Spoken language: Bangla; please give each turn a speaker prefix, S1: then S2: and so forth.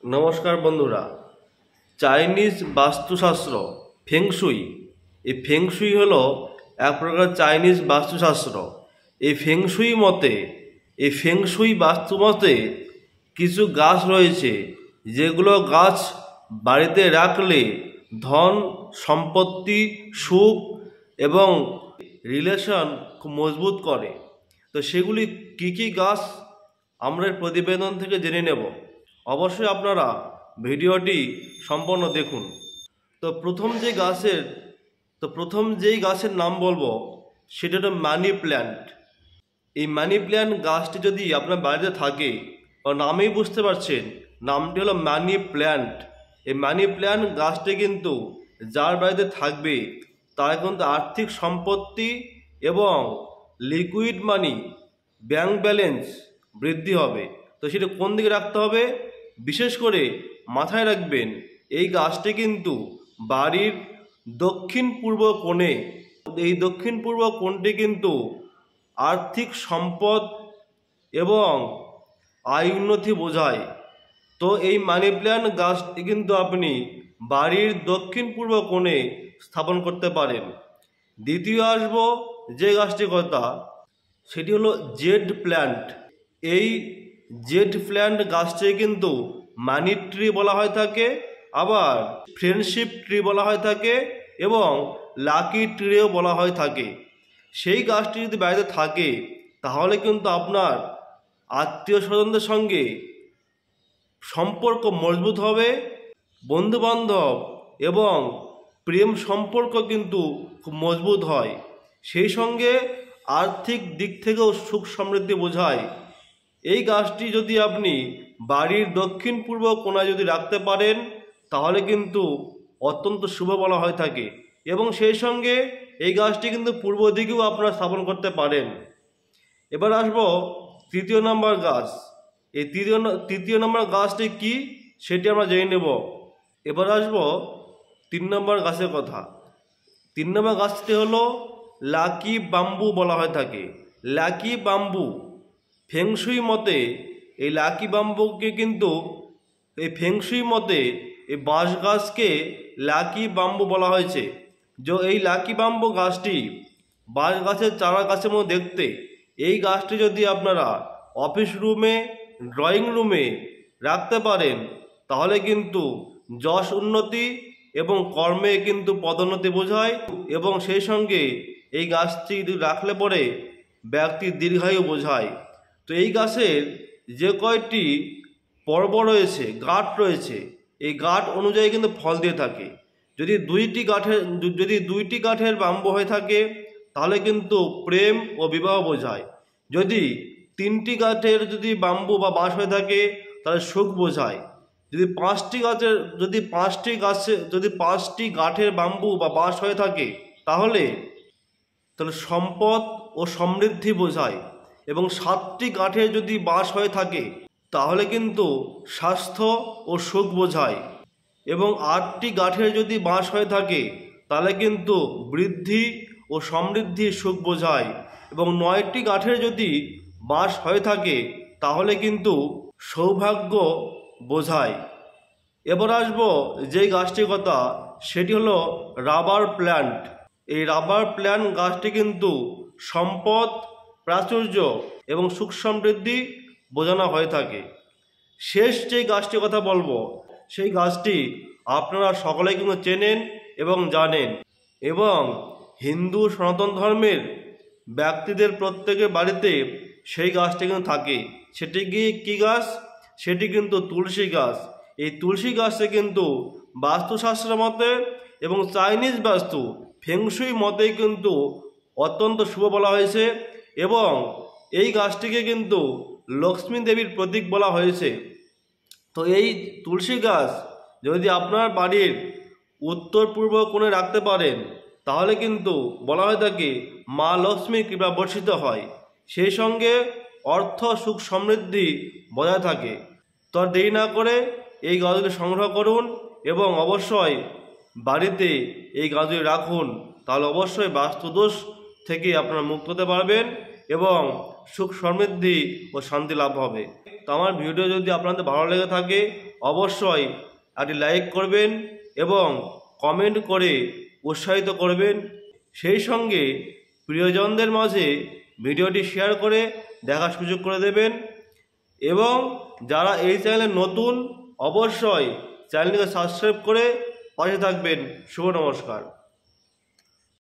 S1: নমস্কার বন্ধুরা। চাইনিজ বাস্তুশাস্ত্র ফেংশুই। এই ফেংশুই হলো এক প্রকার চাইনিজ বাস্তুশাস্ত্র। এই ফেংশুই বাস্তু মতে কিছু গাছ রয়েছে, যেগুলো গাছ বাড়িতে রাখলে ধন সম্পত্তি সুখ এবং রিলেশন খুব মজবুত করে। তো সেগুলি কি কি গাছ আমরা এই প্রতিবেদন থেকে জেনে নেব। অবশ্যই আপনারা ভিডিওটি সম্পূর্ণ দেখুন। তো প্রথম যেই গাছের নাম বলবো সেটা হলো মানি প্ল্যান্ট। এই মানি প্ল্যান্ট গাছটি যদি আপনার বাড়িতে থাকে, ও নামেই বুঝতে পারছেন, নামটি হলো মানি প্ল্যান্ট। এই মানি প্ল্যান্ট গাছটি কিন্তু যার বাড়িতে থাকবে তার কিন্তু আর্থিক সম্পত্তি এবং লিকুইড মানি, ব্যাংক ব্যালেন্স বৃদ্ধি হবে। তো সেটা কোন দিকে রাখতে হবে? বিশেষ করে মাথায় রাখবেন, এই গাছটি কিন্তু বাড়ির দক্ষিণ পূর্ব কোণে। এই দক্ষিণ পূর্ব কোণটি কিন্তু আর্থিক সম্পদ এবং আয় উন্নতি বোঝায়। তো এই মানি প্ল্যান্ট গাছটি কিন্তু আপনি বাড়ির দক্ষিণ পূর্ব কোণে স্থাপন করতে পারেন। দ্বিতীয় আসবো যে গাছটির কথা, সেটি হলো জেড প্ল্যান্ট। এই জেড প্ল্যান্ট গাছটি কিন্তু মানি ট্রি বলা হয়ে থাকে, আবার ফ্রেন্ডশিপ ট্রি বলা হয়ে থাকে এবং লাকি ট্রিও বলা হয়ে থাকে। সেই গাছটি যদি বাড়িতে থাকে তাহলে কিন্তু আপনার আত্মীয় স্বজনদের সঙ্গে সম্পর্ক মজবুত হবে, বন্ধুবান্ধব এবং প্রেম সম্পর্ক কিন্তু খুব মজবুত হয়। সেই সঙ্গে আর্থিক দিক থেকেও সুখ সমৃদ্ধি বোঝায়। এই গাছটি যদি আপনি বাড়ির দক্ষিণ পূর্ব কোণায় যদি রাখতে পারেন তাহলে কিন্তু অত্যন্ত শুভ বলা হয়ে থাকে। এবং সেই সঙ্গে এই গাছটি কিন্তু পূর্ব দিকেও আপনারা স্থাপন করতে পারেন। এবার আসবো তৃতীয় নম্বর গাছ। এই তৃতীয় নম্বর গাছটি কি সেটি আমরা জেনে নেব। এবার আসবো 3 নম্বর গাছের কথা। 3 নম্বর গাছটি হলো লাকি বাম্বু বলা হয়ে থাকে। লাকি বাম্বু ফেংশুই মতে, এই লাকি বাম্বুকে কিন্তু ফেংশুই মতে এই বাঁশ গাছকে লাকি বাম্বু বলা হয়েছে। যে এই লাকি বাম্বু গাছটি বাঁশ গাছের চারা গাছের মতো দেখতে। এই গাছটি যদি আপনারা অফিস রুমে, ড্রয়িং রুমে রাখতে পারেন তাহলে কিন্তু যশ উন্নতি এবং কর্মে কিন্তু পদোন্নতি বোঝায়। এবং সেই সঙ্গে এই গাছটি রাখলে পরে ব্যক্তির দীর্ঘায়ু বোঝায়। তো এই গাছের যে কয়টি পর্ব রয়েছে, গাঁট রয়েছে, এই গাঁট অনুযায়ী কিন্তু ফল দিয়ে থাকে। যদি দুইটি গাঁঠের বাম্বু হয়ে থাকে তাহলে কিন্তু প্রেম ও বিবাহ বোঝায়। যদি 3টি গাঁঠের বাম্বু বা বাঁশ হয়ে থাকে তাহলে সুখ বোঝায়। যদি 5টি গাঁঠের বাম্বু বা বাঁশ হয়ে থাকে তাহলে সম্পদ ও সমৃদ্ধি বোঝায়। এবং 7টি গাঁঠের যদি বাঁশ হয়ে থাকে তাহলে কিন্তু স্বাস্থ্য ও সুখ বোঝায়। এবং 8টি গাঁঠের যদি বাঁশ হয়ে থাকে তাহলে কিন্তু বৃদ্ধি ও সমৃদ্ধি সুখ বোঝায়। এবং 9টি গাঁঠের যদি বাঁশ হয়ে থাকে তাহলে কিন্তু সৌভাগ্য বোঝায়। এবার আসবো যেই গাছটির কথা, সেটি হলো রাবার প্ল্যান্ট। এই রাবার প্ল্যান্ট গাছটি কিন্তু সম্পদ, প্রাচুর্য এবং সুখ সমৃদ্ধি বোঝানো হয়ে থাকে। শেষ যে গাছটির কথা বলবো সেই গাছটি আপনারা সকলেই কিন্তু চেনেন এবং জানেন। এবং হিন্দু সনাতন ধর্মের ব্যক্তিদের প্রত্যেকের বাড়িতে সেই গাছটি কিন্তু থাকে। সেটি কি গাছ? সেটি কিন্তু তুলসী গাছ। এই তুলসী গাছটি কিন্তু বাস্তুশাস্ত্র মতে এবং চাইনিজ বাস্তু ফেংশুই মতেই কিন্তু অত্যন্ত শুভ বলা হয়েছে। এবং এই গাছটিকে কিন্তু লক্ষ্মী দেবীর প্রতীক বলা হয়েছে। তো এই তুলসী গাছ যদি আপনার বাড়ির উত্তর পূর্ব কোণে রাখতে পারেন তাহলে কিন্তু বলা হয়ে থাকে মা লক্ষ্মীর কৃপা বর্ষিত হয়। সেই সঙ্গে অর্থ সুখ সমৃদ্ধি বজায় থাকে। তো আর দেরি না করে এই গাছগুলি সংগ্রহ করুন এবং অবশ্যই বাড়িতে এই গাছগুলি রাখুন। তাহলে অবশ্যই বাস্তুদোষ থেকে আপনারা মুক্ত হতে পারবেন এবং সুখ সমৃদ্ধি ও শান্তি লাভ হবে। তো আমার ভিডিও যদি আপনাদের ভালো লেগে থাকে অবশ্যই একটি লাইক করবেন এবং কমেন্ট করে উৎসাহিত করবেন। সেই সঙ্গে প্রিয়জনদের মাঝে ভিডিওটি শেয়ার করে দেখার সুযোগ করে দেবেন। এবং যারা এই চ্যানেলে নতুন অবশ্যই চ্যানেলটিকে সাবস্ক্রাইব করে পাশে থাকবেন। শুভ নমস্কার।